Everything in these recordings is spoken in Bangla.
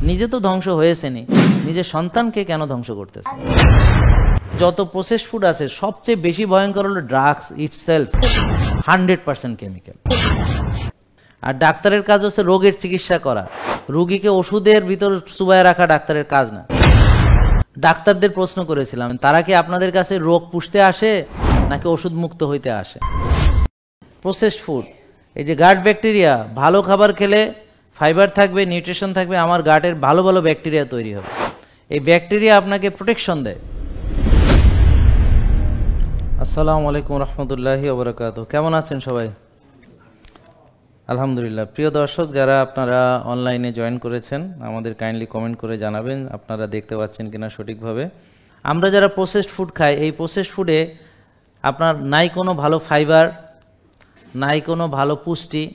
নিজে তো ধ্বংস হয়েছেনি, নিজের সন্তানকে কেন ধ্বংস করতেছে? যত প্রসেস ফুড আছে সবচেয়ে বেশি ভয়ঙ্কর হলো ড্রাগস ইটসেলফ, 100% কেমিক্যাল। আর ডাক্তারের কাজ হচ্ছে রোগের চিকিৎসা করা, রোগীকে ওষুধের ভিতর চুবায় রাখা ডাক্তারের কাজ না। ডাক্তারদের প্রশ্ন করেছিলাম, তারা কি আপনাদের কাছে রোগ পুষতে আসে নাকি ওষুধ মুক্ত হইতে আসে? প্রসেস ফুড, এই যে গাট ব্যাকটেরিয়া, ভালো খাবার খেলে ফাইবার থাকবে, নিউট্রিশন থাকবে, আমার গাটের ভালো ভালো ব্যাকটেরিয়া তৈরি হবে। এই ব্যাকটেরিয়া আপনাকে প্রোটেকশন দেয়। আসসালামু আলাইকুম রহমতুল্লাহি ওয়া বারাকাতুহু। কেমন আছেন সবাই? আলহামদুলিল্লাহ। প্রিয় দর্শক, যারা আপনারা অনলাইনে জয়েন করেছেন, আমাদের কাইন্ডলি কমেন্ট করে জানাবেন আপনারা দেখতে পাচ্ছেন কিনা সঠিকভাবে। আমরা যারা প্রসেসড ফুড খাই, এই প্রসেসড ফুডে আপনার নাই কোনো ভালো ফাইবার, নাই কোনো ভালো পুষ্টি।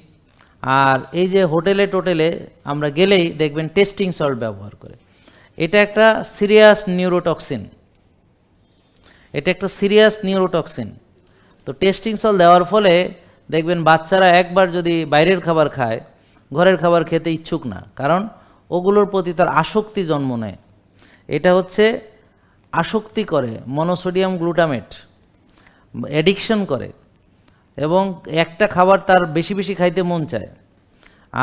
আর এই যে হোটেলে টোটেলে আমরা গেলেই দেখবেন টেস্টিং সল্ট ব্যবহার করে। এটা একটা সিরিয়াস নিউরোটক্সিন, এটা একটা সিরিয়াস নিউরোটক্সিন। তো টেস্টিং সল্ট দেওয়ার ফলে দেখবেন বাচ্চারা একবার যদি বাইরের খাবার খায়, ঘরের খাবার খেতে ইচ্ছুক না, কারণ ওগুলোর প্রতি তার আসক্তি জন্ম নেয়। এটা হচ্ছে আসক্তি করে, মনোসোডিয়াম গ্লুটামেট, অ্যাডিকশন করে, এবং একটা খাবার তার বেশি বেশি খাইতে মন চায়।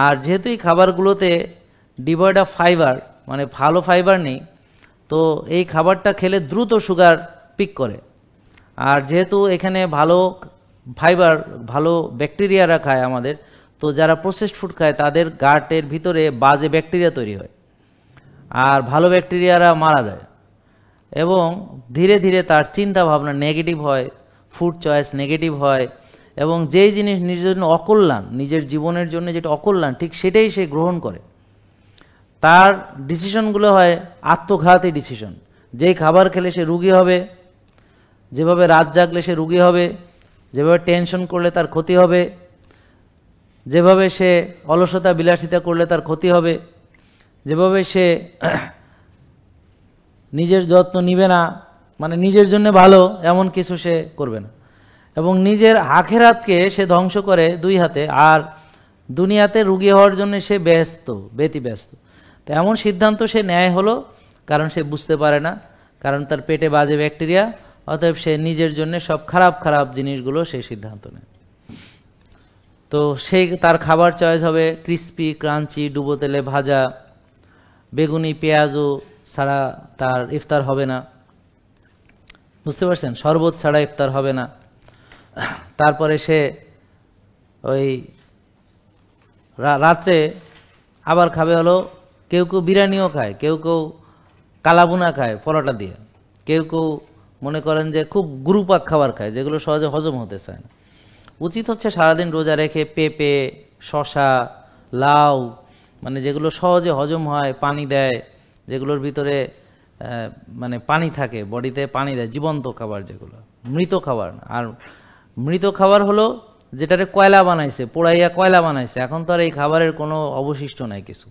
আর যেহেতু এই খাবারগুলোতে ডিভয়েড অফ ফাইবার, মানে ভালো ফাইবার নেই, তো এই খাবারটা খেলে দ্রুত সুগার পিক করে। আর যেহেতু এখানে ভালো ফাইবার, ভালো ব্যাকটেরিয়ারা খায় আমাদের, তো যারা প্রসেসড ফুড খায় তাদের গাটের ভিতরে বাজে ব্যাকটেরিয়া তৈরি হয়, আর ভালো ব্যাকটেরিয়ারা মারা যায়, এবং ধীরে ধীরে তার চিন্তা ভাবনা নেগেটিভ হয়, ফুড চয়েস নেগেটিভ হয়, এবং যেই জিনিস নিজের জন্য অকল্যাণ, নিজের জীবনের জন্য যেটা অকল্যাণ, ঠিক সেটাই সে গ্রহণ করে। তার ডিসিশনগুলো হয় আত্মঘাতী ডিসিশন। যেই খাবার খেলে সে রুগী হবে, যেভাবে রাত জাগলে সে রুগী হবে, যেভাবে টেনশন করলে তার ক্ষতি হবে, যেভাবে সে অলসতা বিলাসিতা করলে তার ক্ষতি হবে, যেভাবে সে নিজের যত্ন নিবে না, মানে নিজের জন্য ভালো এমন কিছু সে করবে না, এবং নিজের আখেরাতকে সে ধ্বংস করে দুই হাতে, আর দুনিয়াতে রুগী হওয়ার জন্য সে ব্যস্ত। তো এমন সিদ্ধান্ত সে নেয় হলো কারণ সে বুঝতে পারে না, কারণ তার পেটে বাজে ব্যাকটেরিয়া, অতএব সে নিজের জন্য সব খারাপ খারাপ জিনিসগুলো সে সিদ্ধান্ত নেয়। তো সেই তার খাবার চয়েস হবে ক্রিস্পি, ক্রাঞ্চি, ডুবো তেলে ভাজা, বেগুনি, পেঁয়াজও ছাড়া তার ইফতার হবে না, বুঝতে পারছেন? শরবত ছাড়া ইফতার হবে না। তারপরে সে ওই রাত্রে আবার খাবে হলো, কেউ কেউ বিরিয়ানিও খায়, কেউ কেউ কালাবুনা খায় পরোটা দিয়ে, কেউ কেউ মনে করেন যে খুব গুরুপাক খাবার খায়, যেগুলো সহজে হজম হতে চায় না। উচিত হচ্ছে সারাদিন রোজা রেখে পেঁপে, শশা, লাউ, মানে যেগুলো সহজে হজম হয়, পানি দেয়, যেগুলোর ভিতরে মানে পানি থাকে, বডিতে পানি দেয়, জীবন্ত খাবার যেগুলো, মৃত খাবার না। আর মৃত খাবার হলো যেটারে কয়লা বানাইছে, পোড়াইয়া কয়লা বানাইছে, এখন তো আর এই খাবারের কোনো অবশিষ্ট নাই কিছু।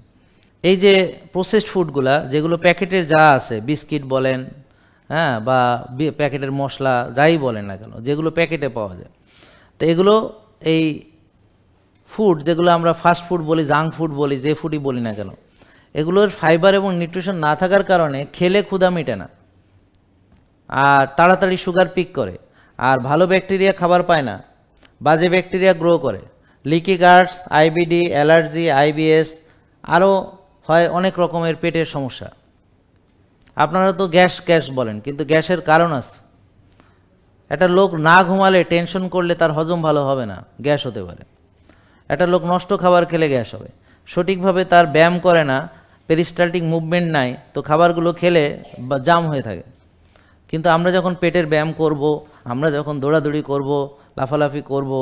এই যে প্রসেসড ফুডগুলা, যেগুলো প্যাকেটের যা আছে, বিস্কিট বলেন, হ্যাঁ, বা প্যাকেটের মশলা যাই বলেন না কেন, যেগুলো প্যাকেটে পাওয়া যায়, তো এগুলো এই ফুড যেগুলো আমরা ফাস্ট ফুড বলি, জাঙ্ক ফুড বলি, যে ফুডই বলি না কেন, এগুলোর ফাইবার এবং নিউট্রিশন না থাকার কারণে খেলে ক্ষুধা মেটে না, আর তাড়াতাড়ি সুগার পিক করে, আর ভালো ব্যাকটেরিয়া খাবার পায় না, বাজে ব্যাকটেরিয়া গ্রো করে, leaky guards, IBD, allergy, IBS, আরও হয় অনেক রকমের পেটের সমস্যা। আপনারা তো গ্যাস বলেন, কিন্তু গ্যাসের কারণ আছে। একটা লোক না ঘুমালে, টেনশন করলে তার হজম ভালো হবে না, গ্যাস হতে পারে। একটা লোক নষ্ট খাবার খেলে গ্যাস হবে। সঠিকভাবে তার ব্যায়াম করে না, পেরিস্টালটিক মুভমেন্ট নাই, তো খাবারগুলো খেলে জাম হয়ে থাকে। কিন্তু আমরা যখন পেটের ব্যায়াম করব, আমরা যখন দৌড়াদৌড়ি করব, লাফালাফি করব,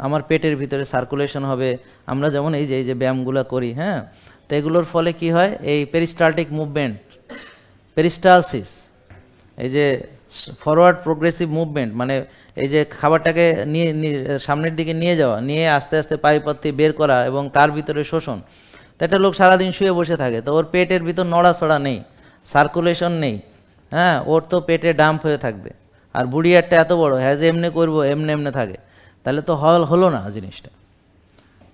আমার পেটের ভিতরে সার্কুলেশন হবে, আমরা যেমন এই যে ব্যায়ামগুলো করি, হ্যাঁ, তো এগুলোর ফলে কি হয়, এই পেরিস্টালটিক মুভমেন্ট, পেরিস্টালসিস, এই যে ফরওয়ার্ড প্রোগ্রেসিভ মুভমেন্ট, মানে এই যে খাবারটাকে নিয়ে সামনের দিকে নিয়ে যাওয়া, নিয়ে আস্তে আস্তে পাইপথে বের করা, এবং তার ভিতরে শোষণ। তো একটা লোক সারাদিন শুয়ে বসে থাকে, তো ওর পেটের ভিতর নড়াচড়া নেই, সার্কুলেশন নেই, হ্যাঁ, ওর তো পেটে ডাম্প হয়ে থাকবে। আর বুড়িয়ারটা এত বড়, হ্যাঁ যে এমনি করবো এমনি থাকে, তাহলে তো হলো না জিনিসটা।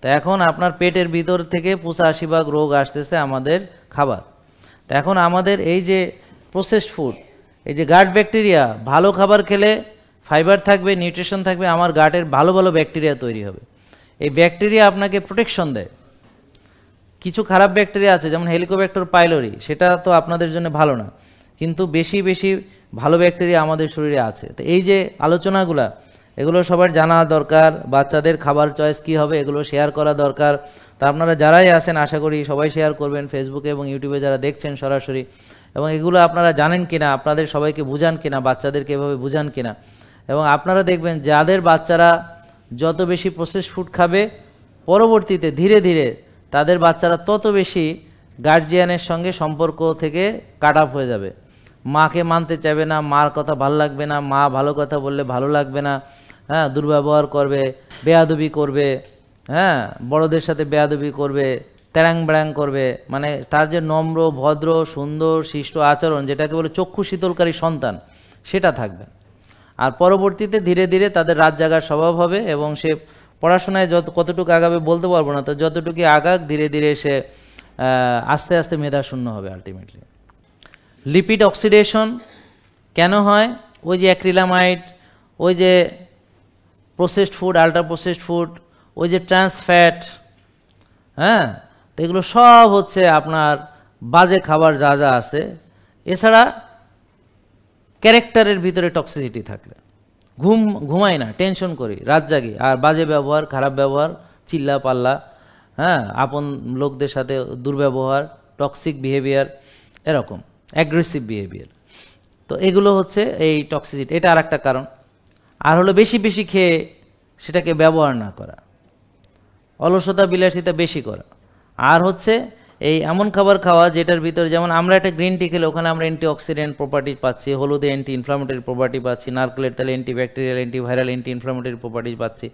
তো এখন আপনার পেটের ভিতর থেকে 85% রোগ আসতেছে আমাদের খাবার, তো এখন আমাদের এই যে প্রসেসড ফুড, এই যে গাট ব্যাকটেরিয়া, ভালো খাবার খেলে ফাইবার থাকবে, নিউট্রিশন থাকবে, আমার গাটের ভালো ভালো ব্যাকটেরিয়া তৈরি হবে। এই ব্যাকটেরিয়া আপনাকে প্রোটেকশন দেয়। কিছু খারাপ ব্যাকটেরিয়া আছে যেমন হেলিকোব্যাক্টর পাইলোরি, সেটা তো আপনাদের জন্য ভালো না, কিন্তু বেশি বেশি ভালো ব্যাকটেরিয়া আমাদের শরীরে আছে। তো এই যে আলোচনাগুলা, এগুলো সবার জানা দরকার। বাচ্চাদের খাবার চয়েস কী হবে এগুলো শেয়ার করা দরকার। তা আপনারা যারাই আছেন আশা করি সবাই শেয়ার করবেন, ফেসবুকে এবং ইউটিউবে যারা দেখছেন সরাসরি। এবং এগুলো আপনারা জানেন কিনা, আপনাদের সবাইকে বুঝান কিনা, বাচ্চাদেরকে এভাবে বুঝান কিনা। এবং আপনারা দেখবেন যাদের বাচ্চারা যত বেশি প্রসেসড ফুড খাবে, পরবর্তীতে ধীরে ধীরে তাদের বাচ্চারা তত বেশি গার্জিয়ানের সঙ্গে সম্পর্ক থেকে কাট অফ হয়ে যাবে। মাকে মানতে চাইবে না, মার কথা ভালো লাগবে না, মা ভালো কথা বললে ভালো লাগবে না, হ্যাঁ, দুর্ব্যবহার করবে, বেয়াদবি করবে, হ্যাঁ, বড়দের সাথে বেয়াদবি করবে, তেড়াং বেড়াং করবে। মানে তার যে নম্র, ভদ্র, সুন্দর, শিষ্ট আচরণ, যেটাকে বলে চক্ষু শীতলকারী সন্তান, সেটা থাকবে। আর পরবর্তীতে ধীরে ধীরে তাদের রাত জাগার স্বভাব হবে এবং সে পড়াশোনায় কতটুকু আগাবে বলতে পারবো না, তো যতটুকু আগাক ধীরে ধীরে সে আস্তে আস্তে মেধাশূন্য হবে আলটিমেটলি। লিপিড অক্সিডেশন কেন হয়? ওই যে অ্যাক্রিলামাইড, ওই যে processed food, ultra processed food, ওই যে ট্রান্স ফ্যাট, হ্যাঁ, তো এগুলো সব হচ্ছে আপনার বাজে খাবার যা যা আছে। এছাড়া ক্যারেক্টারের ভিতরে টক্সিসিটি থাকলে, ঘুমাই না, টেনশন করি, রাত জাগি, আর বাজে ব্যবহার, খারাপ ব্যবহার, চিল্লা পাল্লা, হ্যাঁ, আপন লোকদের সাথে দুর্ব্যবহার, টক্সিক বিহেভিয়ার, এরকম অ্যাগ্রেসিভ বিহেভিয়ার। তো এগুলো হচ্ছে এই টক্সিসিটি, এটা আর একটা কারণ। আর হলো বেশি বেশি খেয়ে সেটাকে ব্যবহার না করা, অলসতা বিলাসিতা বেশি করা। আর হচ্ছে এই এমন খাবার খাওয়া যেটার ভিতরে, যেমন আমরা একটা গ্রিন টি খেলে ওখানে আমরা অ্যান্টি অক্সিডেন্ট প্রপার্টি পাচ্ছি, হলুদে অ্যান্টি ইনফ্লামেটরি প্রপার্টি পাচ্ছি, নারকেলের তেলে anti bacterial, anti viral, anti inflammatory property পাচ্ছি।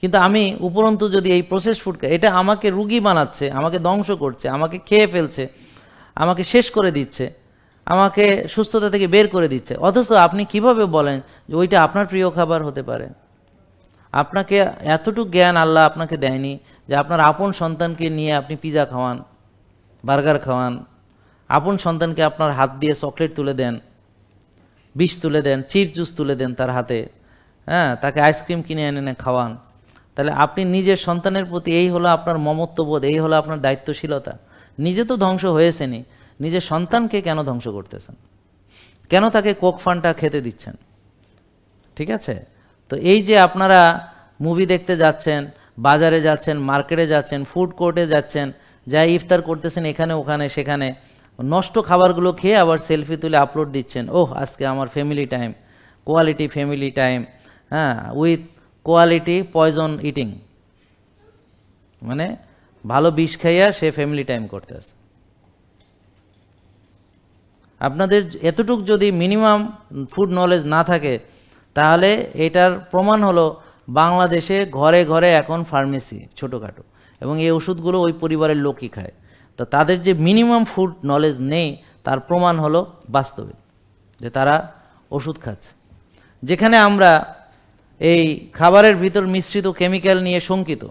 কিন্তু আমি উপরন্তু যদি এই প্রসেসড ফুড খাই, এটা আমাকে রুগী বানাচ্ছে, আমাকে ধ্বংস করছে, আমাকে খেয়ে ফেলছে, আমাকে শেষ করে দিচ্ছে, আমাকে সুস্থতা থেকে বের করে দিচ্ছে। অথচ আপনি কিভাবে বলেন যে ওইটা আপনার প্রিয় খাবার হতে পারে? আপনাকে এতটুকু জ্ঞান আল্লাহ আপনাকে দেয়নি যে আপনার আপন সন্তানকে নিয়ে আপনি পিজা খাওয়ান, বার্গার খাওয়ান, আপন সন্তানকে আপনার হাত দিয়ে চকলেট তুলে দেন, বিষ তুলে দেন, চিপ জুস তুলে দেন তার হাতে, হ্যাঁ, তাকে আইসক্রিম কিনে এনে খাওয়ান। তাহলে আপনি নিজের সন্তানের প্রতি এই হলো আপনার মমত্ববোধ, এই হলো আপনার দায়িত্বশীলতা। নিজে তো ধ্বংস হয়েছেনই, নিজের সন্তানকে কেন ধ্বংস করতেছেন? কেন তাকে কোক ফান্টা খেতে দিচ্ছেন? ঠিক আছে? তো এই যে আপনারা মুভি দেখতে যাচ্ছেন, বাজারে যাচ্ছেন, মার্কেটে যাচ্ছেন, ফুড কোর্টে যাচ্ছেন, যা ইফতার করতেছেন এখানে ওখানে সেখানে, নষ্ট খাবারগুলো খেয়ে আবার সেলফি তুলে আপলোড দিচ্ছেন, ওহ আজকে আমার family time, quality family time, হ্যাঁ, উইথ কোয়ালিটি পয়জন ইটিং, মানে ভালো বিষ খাইয়া সে ফ্যামিলি টাইম করতে আসে। আপনাদের এতটুক যদি মিনিমাম ফুড নলেজ না থাকে, তাহলে এটার প্রমাণ হলো বাংলাদেশে ঘরে ঘরে এখন ফার্মেসি ছোটোখাটো, এবং এই ওষুধগুলো ওই পরিবারের লোকই খায়। তো তাদের যে মিনিমাম ফুড নলেজ নেই তার প্রমাণ হলো বাস্তবে যে তারা ওষুধ খাচ্ছে। যেখানে আমরা এই খাবারের ভিতর মিশ্রিত কেমিক্যাল নিয়ে শঙ্কিত,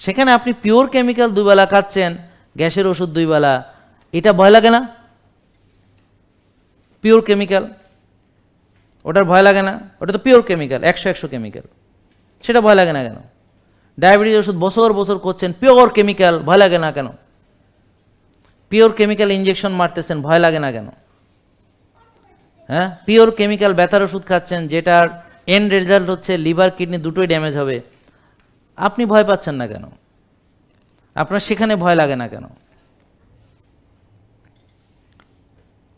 সেখানে আপনি পিওর কেমিক্যাল দুবেলা খাচ্ছেন, গ্যাসের ওষুধ 2 বেলা, এটা ভয় লাগে না? পিওর কেমিক্যাল, ওটার ভয় লাগে না? ওটা তো পিওর কেমিক্যাল, 100 কেমিক্যাল, সেটা ভয় লাগে না কেন? ডায়াবেটিস ওষুধ বছর বছর করছেন, পিওর কেমিক্যাল, ভয় লাগে না কেন? পিওর কেমিক্যাল ইঞ্জেকশন মারতেছেন, ভয় লাগে না কেন? হ্যাঁ, পিওর কেমিক্যাল ব্যথার ওষুধ খাচ্ছেন, যেটার এন্ড রেজাল্ট হচ্ছে লিভার কিডনি দুটোই ড্যামেজ হবে, আপনি ভয় পাচ্ছেন না কেন? আপনার সেখানে ভয় লাগে না কেন?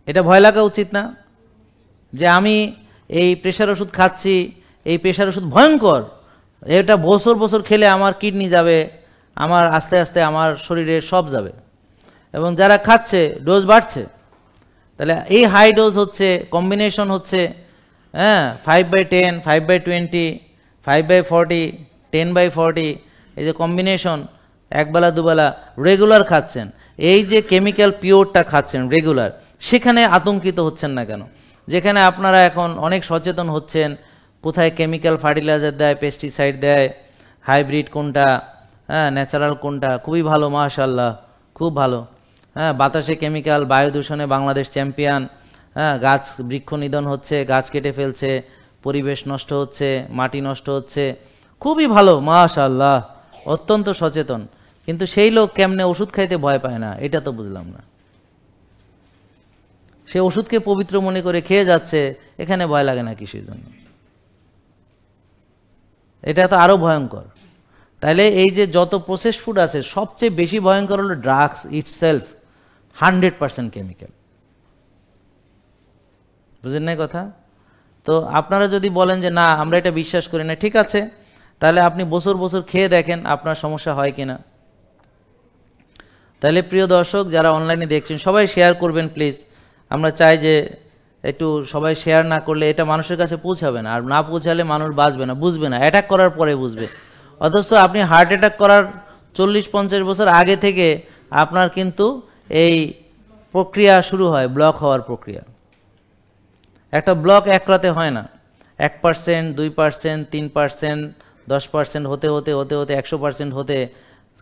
এটা ভয় লাগা উচিত না যে আমি এই প্রেশার ওষুধ খাচ্ছি, এই প্রেশার ওষুধ ভয়ঙ্কর, এটা বছর বছর খেলে আমার কিডনি যাবে, আমার আস্তে আস্তে আমার শরীরের সব যাবে। এবং যারা খাচ্ছে ডোজ বাড়ছে, তাহলে এই হাই ডোজ হচ্ছে কম্বিনেশন হচ্ছে, হ্যাঁ, 5/10, 5/20, 5/40, 10/40, এই যে কম্বিনেশন, একবেলা দুবেলা রেগুলার খাচ্ছেন, এই যে কেমিক্যাল পিওরটা খাচ্ছেন রেগুলার, সেখানে আতঙ্কিত হচ্ছেন না কেন? যেখানে আপনারা এখন অনেক সচেতন হচ্ছেন, কোথায় কেমিক্যাল ফার্টিলাইজার দেয়, পেস্টিসাইড দেয়, হাইব্রিড কোনটা, হ্যাঁ, ন্যাচারাল কোনটা, খুবই ভালো, মাশাআল্লাহ, খুব ভালো, হ্যাঁ, বাতাসে কেমিক্যাল, বায়ু দূষণে বাংলাদেশ চ্যাম্পিয়ন, হ্যাঁ, গাছ বৃক্ষ নিধন হচ্ছে, গাছ কেটে ফেলছে, পরিবেশ নষ্ট হচ্ছে, মাটি নষ্ট হচ্ছে, খুবই ভালো মাশাআল্লাহ, অত্যন্ত সচেতন, কিন্তু সেই লোক কেমনে ওষুধ খাইতে ভয় পায় না, এটা তো বুঝলাম না। সে ওষুধকে পবিত্র মনে করে খেয়ে যাচ্ছে, এখানে ভয় লাগে না কিসের জন্য? এটা তো আরো ভয়ঙ্কর। তাইলে এই যে যত প্রসেস ফুড আছে, সবচেয়ে বেশি ভয়ঙ্কর হলো ড্রাগস ইটসেলফ, 100% কেমিক্যাল। বুঝেন নাই কথা? তো আপনারা যদি বলেন যে না আমরা এটা বিশ্বাস করি না, ঠিক আছে, তাহলে আপনি বছর বছর খেয়ে দেখেন আপনার সমস্যা হয় কিনা। তাহলে প্রিয় দর্শক যারা অনলাইনে দেখছেন, সবাই শেয়ার করবেন প্লিজ। আমরা চাই যে একটু সবাই শেয়ার না করলে এটা মানুষের কাছে পৌঁছাবে না, আর না পৌঁছালে মানুষ বাঁচবে না, বুঝবে না, অ্যাটাক করার পরে বুঝবে। অথচ আপনি হার্ট অ্যাটাক করার 40-50 বছর আগে থেকে আপনার কিন্তু এই প্রক্রিয়া শুরু হয়, ব্লক হওয়ার প্রক্রিয়া। একটা ব্লক এক রাতে হয় না, 1%, 2%, 3%, 10% হতে হতে হতে হতে 100% হতে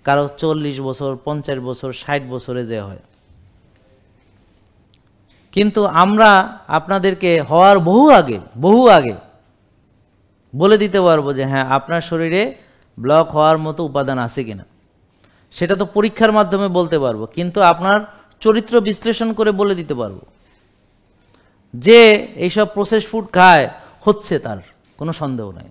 কারো 40 বছর, 50 বছর, 60 বছরে যে হয়। কিন্তু আমরা আপনাদেরকে হওয়ার বহু আগে বলে দিতে পারবো যে হ্যাঁ আপনার শরীরে ব্লক হওয়ার মতো উপাদান আছে কিনা। সেটা তো পরীক্ষার মাধ্যমে বলতে পারবো, কিন্তু আপনার চরিত্র বিশ্লেষণ করে বলে দিতে পারবো। যে এইসব প্রসেস ফুড খায় হচ্ছে, তার কোনো সন্দেহ নাই।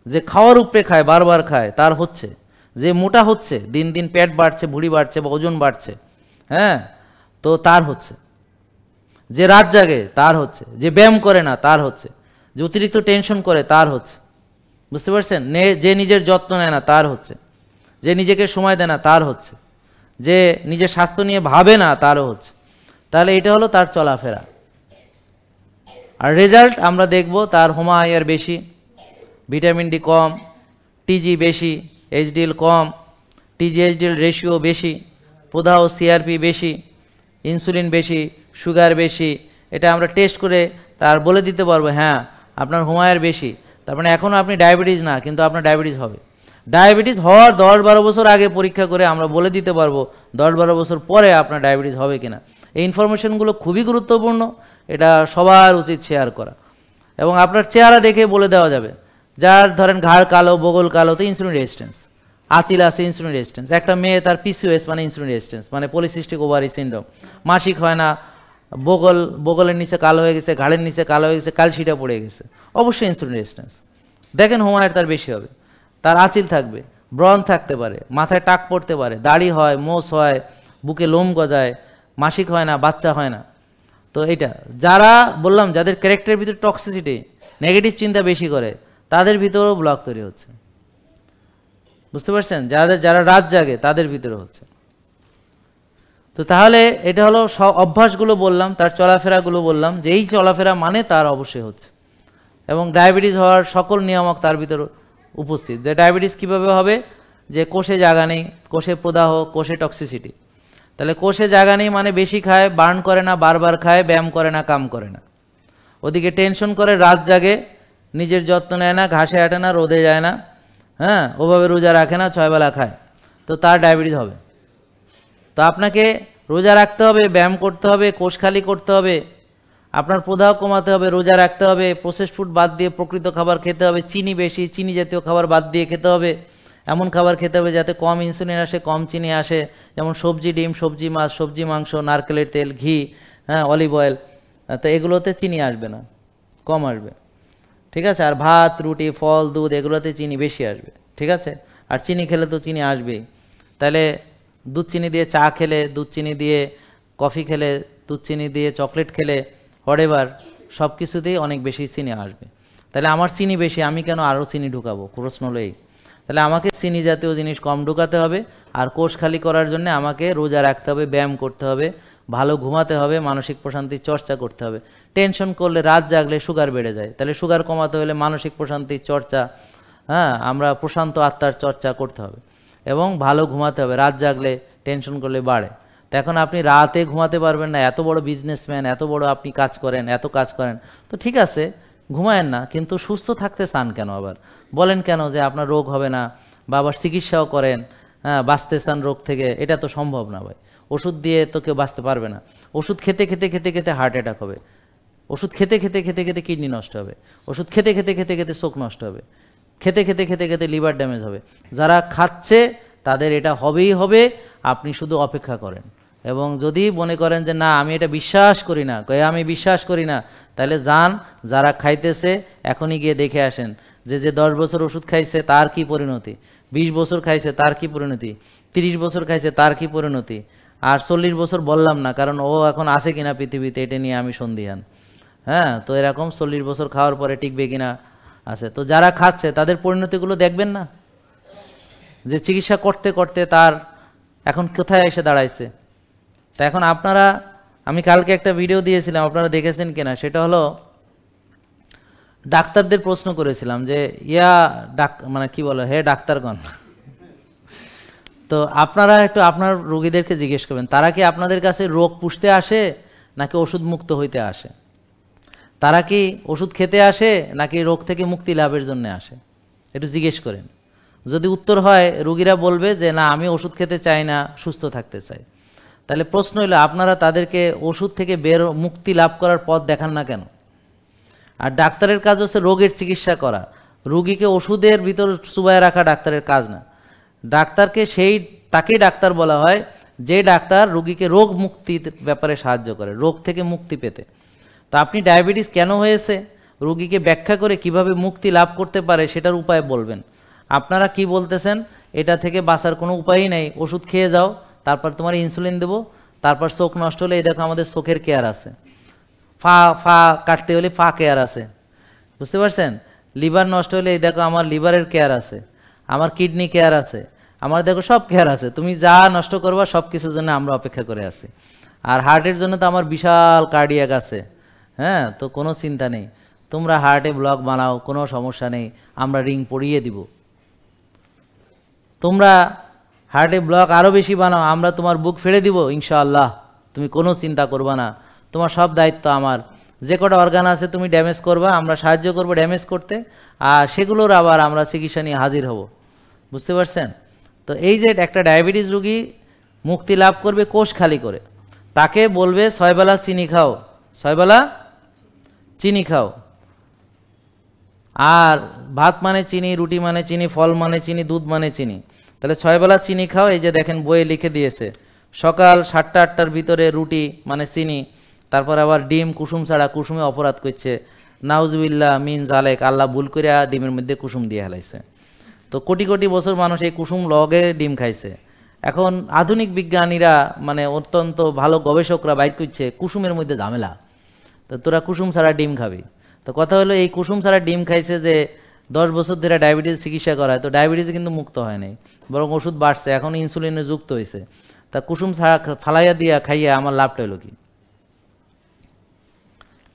যে খাওয়ার উপরে খায়, বারবার খায়, তার হচ্ছে। যে মোটা হচ্ছে, দিন দিন পেট বাড়ছে, ভুঁড়ি বাড়ছে বা ওজন বাড়ছে, হ্যাঁ, তো তার হচ্ছে। যে রাত জাগে তার হচ্ছে, যে ব্যায়াম করে না তার হচ্ছে, যে অতিরিক্ত টেনশন করে তার হচ্ছে, বুঝতে পারছেন? যে নিজের যত্ন নেয় না তার হচ্ছে, যে নিজেকে সময় দেয় না তার হচ্ছে, যে নিজের স্বাস্থ্য নিয়ে ভাবে না তারও হচ্ছে। তাহলে এটা হলো তার চলাফেরা। আর রেজাল্ট আমরা দেখব, তার হোমা আয়ার বেশি, ভিটামিন ডি কম, টিজি বেশি, এইচডিএল কম, টিজি এইচডিএল রেশিও বেশি, প্রদাহ সিআরপি বেশি, ইনসুলিন বেশি, সুগার বেশি। এটা আমরা টেস্ট করে তার বলে দিতে পারবো হ্যাঁ আপনার হোমায়ার বেশি। তার মানে এখনও আপনি ডায়াবেটিস না, কিন্তু আপনার ডায়াবেটিস হবে। ডায়াবেটিস হওয়ার 10-12 বছর আগে পরীক্ষা করে আমরা বলে দিতে পারবো 10-12 বছর পরে আপনার ডায়াবেটিস হবে কিনা। এই ইনফরমেশনগুলো খুবই গুরুত্বপূর্ণ, এটা সবার উচিত শেয়ার করা। এবং আপনার চেহারা দেখে বলে দেওয়া যাবে, যার ধরেন ঘাড় কালো, বগল কালো, তো ইনসুলিন রেজিস্ট্যান্স, আঁচিল আছে ইনসুলিন রেজিস্ট্যান্স। একটা মেয়ে তার পিসিওএস মানে ইনসুলিন রেজিস্ট্যান্স, মানে পলিসিস্টিক ওভারি সিনড্রোম, মাসিক হয় না, বগলের নিচে কালো হয়ে গেছে, ঘাড়ের নিচে কালো হয়ে গেছে, কালশিটা পড়ে গেছে, অবশ্যই ইনসুলিন রেজিস্ট্যান্স। দেখেন হোমায়ার তার বেশি হবে, তার আঁচিল থাকবে, ব্রণ থাকতে পারে, মাথায় টাক পড়তে পারে, দাড়ি হয়, মোষ হয়, বুকে লোম গজায়, মাসিক হয় না, বাচ্চা হয় না। তো এটা যারা বললাম যাদের ক্যারেক্টারের ভিতরে টক্সিসিটি, নেগেটিভ চিন্তা বেশি করে, তাদের ভিতরেও ব্লক তৈরি হচ্ছে, বুঝতে পারছেন? যারা রাত জাগে তাদের ভিতরে হচ্ছে। তো তাহলে এটা হলো সব অভ্যাসগুলো বললাম, তার চলাফেরাগুলো বললাম, যে এই চলাফেরা মানে তার অবশ্যই হচ্ছে। এবং ডায়াবেটিস হওয়ার সকল নিয়ামক তার ভিতরে উপস্থিত। যে ডায়াবেটিস কীভাবে হবে? যে কোষে জায়গা নেই, কোষে প্রদাহ, কোষে টক্সিসিটি। তাহলে কোষে জায়গা নেই মানে বেশি খায়, বার্ন করে না, বারবার খায়, ব্যায়াম করে না, কাম করে না, ওদিকে টেনশন করে, রাত জাগে, নিজের যত্ন নেয় না, ঘাসে হাঁটে না, রোদে যায় না, হ্যাঁ, ওভাবে রোজা রাখে না, 6 বেলা খায়, তো তার ডায়াবেটিস হবে। তো আপনাকে রোজা রাখতে হবে, ব্যায়াম করতে হবে, কোষ খালি করতে হবে, আপনার প্রদাহ কমাতে হবে, রোজা রাখতে হবে, প্রসেস ফুড বাদ দিয়ে প্রকৃত খাবার খেতে হবে, চিনি বেশি, চিনি জাতীয় খাবার বাদ দিয়ে খেতে হবে, এমন খাবার খেতে হবে যাতে কম ইনসুলিন আসে, কম চিনি আসে, যেমন সবজি, ডিম, সবজি, মাছ, সবজি, মাংস, নারকেলের তেল, ঘি, হ্যাঁ, অলিভ অয়েল। তো এগুলোতে চিনি আসবে না, কম আসবে, ঠিক আছে? আর ভাত, রুটি, ফল, দুধ, এগুলোতে চিনি বেশি আসবে, ঠিক আছে? আর চিনি খেলে তো চিনি আসবেই। তাহলে দুধ চিনি দিয়ে চা খেলে, দুধ চিনি দিয়ে কফি খেলে, দুধ চিনি দিয়ে চকলেট খেলে, হোয়াটএভার, সব কিছুতেই অনেক বেশি চিনি আসবে। তাহলে আমার চিনি বেশি, আমি কেন আরও চিনি ঢুকাবো? প্রশ্ন হলো এই। তাহলে আমাকে চিনি জাতীয় জিনিস কম ঢুকাতে হবে, আর কোষ খালি করার জন্য আমাকে রোজা রাখতে হবে, ব্যায়াম করতে হবে, ভালো ঘুমাতে হবে, মানসিক প্রশান্তির চর্চা করতে হবে। টেনশন করলে, রাত জাগলে সুগার বেড়ে যায়, তাহলে সুগার কমাতে হলে মানসিক প্রশান্তির চর্চা, হ্যাঁ, আমরা প্রশান্ত আত্মার চর্চা করতে হবে এবং ভালো ঘুমাতে হবে। রাত জাগলে টেনশন করলে বাড়ে। তো এখন আপনি রাতে ঘুমাতে পারবেন না, এত বড় বিজনেসম্যান, এত বড় আপনি কাজ করেন, এত কাজ করেন, তো ঠিক আছে ঘুমায়েন না, কিন্তু সুস্থ থাকতে চান কেন? আবার বলেন কেন যে আপনার রোগ হবে না, বা আবার চিকিৎসাও করেন, হ্যাঁ, বাঁচতে চান রোগ থেকে, এটা তো সম্ভব না ভাই। ওষুধ দিয়ে তো কেউ বাঁচতে পারবে না। ওষুধ খেতে খেতে খেতে খেতে হার্ট অ্যাটাক হবে, ওষুধ খেতে খেতে খেতে খেতে কিডনি নষ্ট হবে, ওষুধ খেতে খেতে খেতে খেতে চোখ নষ্ট হবে, খেতে খেতে খেতে খেতে লিভার ড্যামেজ হবে। যারা খাচ্ছে তাদের এটা হবেই হবে, আপনি শুধু অপেক্ষা করেন। এবং যদি মনে করেন যে না আমি এটা বিশ্বাস করি না, আমি বিশ্বাস করি না, তাহলে যান যারা খাইতেছে এখনই গিয়ে দেখে আসেন যে 10 বছর ওষুধ খাইছে তার কি পরিণতি, 20 বছর খাইছে তার কি পরিণতি, 30 বছর খাইছে তার কি পরিণতি। আর 40 বছর বললাম না, কারণ ও এখন আছে কিনা পৃথিবীতে এটা নিয়ে আমি সন্দিহান। হ্যাঁ, তো এরকম 40 বছর খাওয়ার পরে টিকবে কিনা আছে। তো যারা খাচ্ছে তাদের পরিণতিগুলো দেখবেন না, যে চিকিৎসা করতে করতে তার এখন কোথায় এসে দাঁড়াইছে। তা এখন আপনারা, আমি কালকে একটা ভিডিও দিয়েছিলাম, আপনারা দেখেছেন কিনা, সেটা হলো ডাক্তারদের প্রশ্ন করেছিলাম যে মানে কি বলে, হে ডাক্তারগণ, তো আপনারা একটু আপনার রোগীদেরকে জিজ্ঞেস করবেন তারা কি আপনাদের কাছে রোগ পুষতে আসে নাকি ওষুধ মুক্ত হইতে আসে, তারা কি ওষুধ খেতে আসে নাকি রোগ থেকে মুক্তি লাভের জন্য আসে, একটু জিজ্ঞেস করেন। যদি উত্তর হয় রোগীরা বলবে যে না আমি ওষুধ খেতে চাই না, সুস্থ থাকতে চাই, তাহলে প্রশ্ন হলো আপনারা তাদেরকে ওষুধ থেকে মুক্তি লাভ করার পথ দেখান না কেন? আর ডাক্তারের কাজ হচ্ছে রোগের চিকিৎসা করা, রোগীকে ওষুধের ভিতর চুবায় রাখা ডাক্তারের কাজ না। ডাক্তারকে তাকেই ডাক্তার বলা হয় যে ডাক্তার রোগীকে রোগ মুক্তির ব্যাপারে সাহায্য করে, রোগ থেকে মুক্তি পেতে। তো আপনি ডায়াবেটিস কেন হয়েছে রোগীকে ব্যাখ্যা করে কিভাবে মুক্তি লাভ করতে পারে সেটার উপায় বলবেন। আপনারা কি বলতেছেন, এটা থেকে বাঁচার কোনো উপায়ই নেই, ওষুধ খেয়ে যাও, তারপর তোমার ইনসুলিন দেবো, তারপর চোখ নষ্ট হলে এই দেখো আমাদের চোখের কেয়ার আছে, ফা কাটতে হলে ফা কেয়ার আছে, বুঝতে পারছেন, লিভার নষ্ট হলে এই দেখো আমার লিভারের কেয়ার আছে, আমার কিডনি কেয়ার আছে, আমার দেখো সব কেয়ার আছে, তুমি যা নষ্ট করবা সব কিছুর জন্য আমরা অপেক্ষা করে আছি। আর হার্টের জন্য তো আমার বিশাল কার্ডিয়াক আছে। হ্যাঁ, তো কোনো চিন্তা নেই, তোমরা হার্টে ব্লক বানাও, কোনো সমস্যা নেই, আমরা রিং পরিয়ে দিব। তোমরা হার্টে ব্লক আরও বেশি বানাও, আমরা তোমার বুক ফেড়ে দিব ইনশাআল্লাহ, তুমি কোনো চিন্তা করবা না, তোমার সব দায়িত্ব আমার। যে কটা অর্গান আছে তুমি ড্যামেজ করবা, আমরা সাহায্য করবো ড্যামেজ করতে, আর সেগুলোর আবার আমরা চিকিৎসা নিয়ে হাজির হব। বুঝতে পারছেন? তো এই যে একটা ডায়াবেটিস রোগী মুক্তি লাভ করবে কোষ খালি করে, তাকে বলবে 6 বেলা চিনি খাও, 6 বেলা চিনি খাও, আর ভাত মানে চিনি, রুটি মানে চিনি, ফল মানে চিনি, দুধ মানে চিনি, তাহলে 6 বেলা চিনি খাও। এই যে দেখেন বইয়ে লিখে দিয়েছে, সকাল 7টা 8টার ভিতরে রুটি মানে চিনি, তারপর আবার ডিম কুসুম ছাড়া, কুসুমে অপরাধ করছে, নাউজুবিল্লাহ মিন জালেক, আল্লাহ ভুল করে ডিমের মধ্যে কুসুম দিয়ে হেলাইছে। তো কোটি কোটি বছর মানুষ এই কুসুম লগে ডিম খাইছে। এখন আধুনিক বিজ্ঞানীরা মানে অত্যন্ত ভালো গবেষকরা বাইর করছে কুসুমের মধ্যে ঝামেলা, তো তোরা কুসুম ছাড়া ডিম খাবি। তো কথা হলো এই কুসুম ছাড়া ডিম খাইছে যে 10 বছর ধরে ডায়াবেটিস চিকিৎসা করা হয়, তো ডায়াবেটিস কিন্তু মুক্ত হয় নাই, বরং ওষুধ বাড়ছে, এখন ইনসুলিনে যুক্ত হয়েছে। তা কুসুম ছাড়া ফালাইয়া দিয়া খাইয়া আমার লাভটা হলো কি?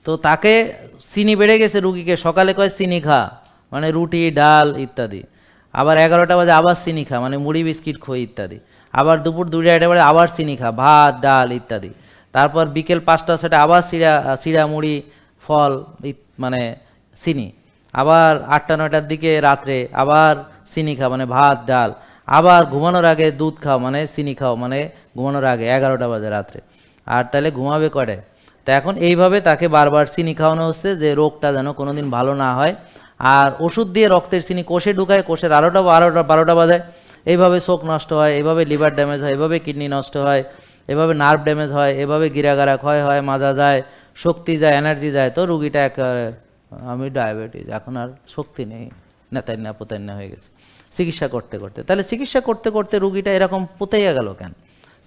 তো তাকে চিনি বেড়ে গেছে, রুগীকে সকালে কয় চিনি খা মানে রুটি ডাল ইত্যাদি, আবার 11টা বাজে আবার চিনি খা মানে মুড়ি বিস্কিট খই ইত্যাদি, আবার দুপুর 2টা বাজে আবার চিনি খা ভাত ডাল ইত্যাদি, তারপর বিকেল 5টা 6টা আবার চিড়া মুড়ি ফল মানে চিনি, আবার 8টা 9টার দিকে রাত্রে আবার চিনি খা মানে ভাত ডাল, আবার ঘুমানোর আগে দুধ খাও মানে চিনি খাও মানে ঘুমানোর আগে 11টা বাজে রাত্রে। আর তাহলে ঘুমাবে কয়টায়? তা এখন এইভাবে তাকে বারবার চিনি খাওয়ানো হচ্ছে যে রোগটা যেন কোনোদিন ভালো না হয়। আর ওষুধ দিয়ে রক্তের চিনি কোষে ঢুকায়, কোষের 12টা বাজায়, এইভাবে চোখ নষ্ট হয়, এইভাবে লিভার ড্যামেজ হয়, এভাবে কিডনি নষ্ট হয়, এভাবে নার্ভ ড্যামেজ হয়, এভাবে গিরাগারা ক্ষয় হয়, মাজা যায়, শক্তি যায়, এনার্জি যায়। তো রুগীটা আমি ডায়াবেটিস, এখন আর শক্তি নেই, নেতান্না পোতান্না হয়ে গেছে চিকিৎসা করতে করতে। তাহলে চিকিৎসা করতে করতে রুগীটা এরকম পোতাইয়া গেল কেন?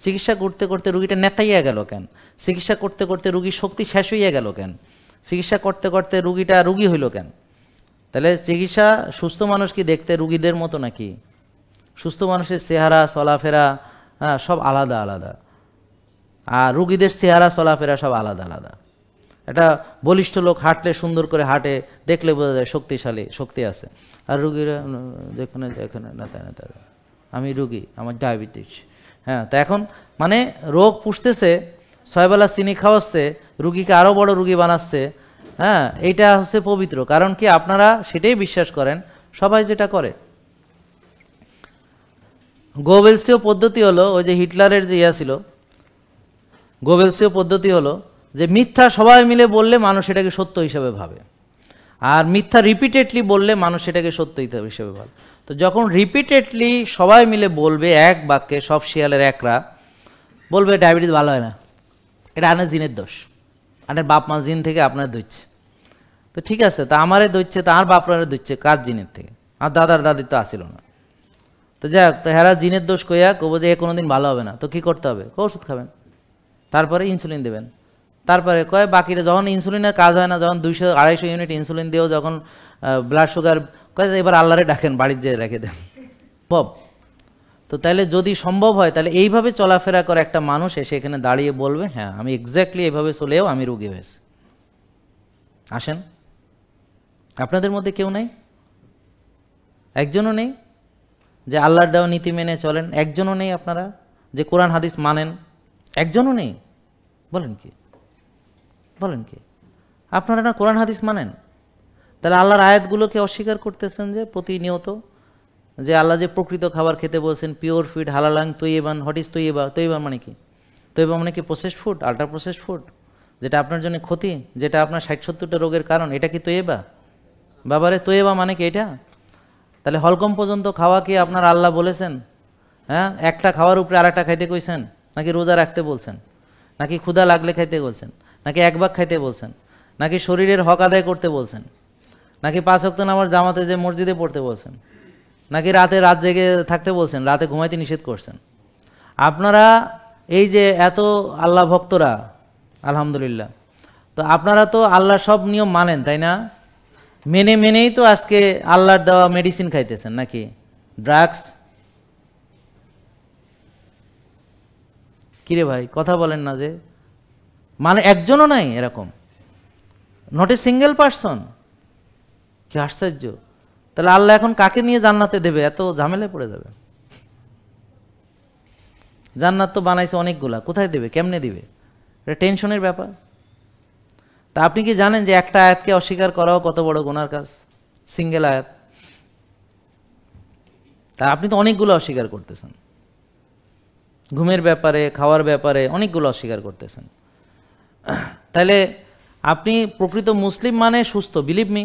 চিকিৎসা করতে করতে রুগীটা নেতাইয়া গেল কেন? চিকিৎসা করতে করতে রুগীর শক্তি শেষ হইয়া গেল কেন? চিকিৎসা করতে করতে রুগীটা রুগী হইল কেন? তাহলে চিকিৎসা সুস্থ মানুষ কি দেখতে রুগীদের মতো নাকি? সুস্থ মানুষের চেহারা চলাফেরা সব আলাদা আলাদা, আর রুগীদের চেহারা চলাফেরা সব আলাদা আলাদা। একটা বলিষ্ঠ লোক হাঁটলে সুন্দর করে হাঁটে, দেখলে বোঝা যায় শক্তিশালী, শক্তি আছে। আর রুগীরা যেখানে যেখানে নেতা নেতা, আমি রুগী, আমার ডায়াবেটিস। হ্যাঁ, তা এখন মানে রোগ পুষতেছে, 6 বেলা চিনি খাওয়াচ্ছে, রুগীকে আরও বড় রুগী বানাচ্ছে। হ্যাঁ, এইটা হচ্ছে পবিত্র, কারণ কি আপনারা সেটাই বিশ্বাস করেন, সবাই যেটা করে। গোবেলসীয় পদ্ধতি হলো ওই যে হিটলারের যে ইয়া ছিল, গোবেলসীয় পদ্ধতি হলো যে মিথ্যা সবাই মিলে বললে মানুষ এটাকে সত্য হিসেবে ভাবে, আর মিথ্যা রিপিটেডলি বললে মানুষ এটাকে সত্য হিসেবে ভাবে। তো যখন রিপিটেডলি সবাই মিলে বলবে এক বাক্যে, সব শিয়ালের একরা বলবে ডায়াবেটিস ভালো হয় না, এটা আপনার জিনের দোষ, আপনার বাপ মা জিন থেকে আপনার ধরছে। তো ঠিক আছে, তা আমারে ধরছে, তা আর বাপরে ধরছে কার জিনের থেকে? আর দাদার দাদির তো আসিল না। তো যাক, তো হেরা জিনের দোষ কইয়া কব যে এ কোনোদিন ভালো হবে না, তো কি করতে হবে? ওষুধ খাবেন, তারপরে ইনসুলিন দেবেন, তারপরে কয় বাকিরা যখন ইনসুলিনের কাজ হয় না, যখন 200-250 ইউনিট ইনসুলিন দিয়েও যখন ব্লাড সুগার, কয় এবার আল্লাহরে ডাকেন, বাড়ির যেয়ে রেখে দেন বব। তো তাহলে যদি সম্ভব হয় তাহলে এইভাবে চলাফেরা করে একটা মানুষ এসে এখানে দাঁড়িয়ে বলবে হ্যাঁ আমি এক্স্যাক্টলি এইভাবে চলেও আমি রোগী হয়েছি। আসেন, আপনাদের মধ্যে কেউ নেই? একজনও নেই যে আল্লাহর দেওয়া নীতি মেনে চলেন? একজনও নেই আপনারা যে কোরআন হাদিস মানেন? একজনও নেই। বলেন কি? বলেন কি? আপনারা না কোরআন হাদিস মানেন? তাহলে আল্লাহর আয়াতগুলোকে অস্বীকার করতেছেন যে প্রতিনিয়ত, যে আল্লাহ যে প্রকৃত খাবার খেতে বলছেন, পিওর ফিড, হালালাং তৈবান। হোয়াট ইজ তৈবা? তৈবা মানে কি? তৈবা মানে কি processed food, ultra processed food, যেটা আপনার জন্য ক্ষতি, যেটা আপনার 60-70টা রোগের কারণ, এটা কি তৈবা? বাবারে তৈবা মানে কি এটা? তাহলে হলকম পর্যন্ত খাওয়া কি আপনার আল্লাহ বলেছেন? হ্যাঁ, একটা খাওয়ার উপরে আরেকটা খাইতে কইছেন? নাকি রোজা রাখতে বলছেন? নাকি ক্ষুধা লাগলে খাইতে বলছেন? নাকি এক ভাগ খাইতে বলছেন? নাকি শরীরের হক আদায় করতে বলছেন? নাকি 5 ওয়াক্ত নামাজ জামাতে যে মসজিদে পড়তে বলছেন? নাকি রাত জেগে থাকতে বলছেন, রাতে ঘুমাইতে নিষেধ করছেন? আপনারা এই যে এত আল্লাহ ভক্তরা, আলহামদুলিল্লাহ, তো আপনারা তো আল্লাহর সব নিয়ম মানেন, তাই না? মেনেই তো আজকে আল্লাহর দেওয়া মেডিসিন খাইতেছেন, নাকি ড্রাগস? কিরে ভাই, কথা বলেন না যে? মানে একজনও নাই এরকম, নট এ সিঙ্গেল পার্সন। কি আশ্চর্য! তাহলে আল্লাহ এখন কাকে নিয়ে জান্নাতে দেবে? এত ঝামেলায় পড়ে যাবে। জান্নাত তো বানাইছে অনেকগুলা, কোথায় দেবে, কেমনে দিবে? এটা টেনশনের ব্যাপার। তা আপনি কি জানেন যে একটা আয়াতকে অস্বীকার করাও কত বড় গুনার কাজ? সিঙ্গেল আয়াত। তা আপনি তো অনেকগুলো অস্বীকার করতেছেন, ঘুমের ব্যাপারে, খাওয়ার ব্যাপারে অনেকগুলো অস্বীকার করতেছেন। তাহলে আপনি প্রকৃত মুসলিম মানে সুস্থ, বিলিভ মি।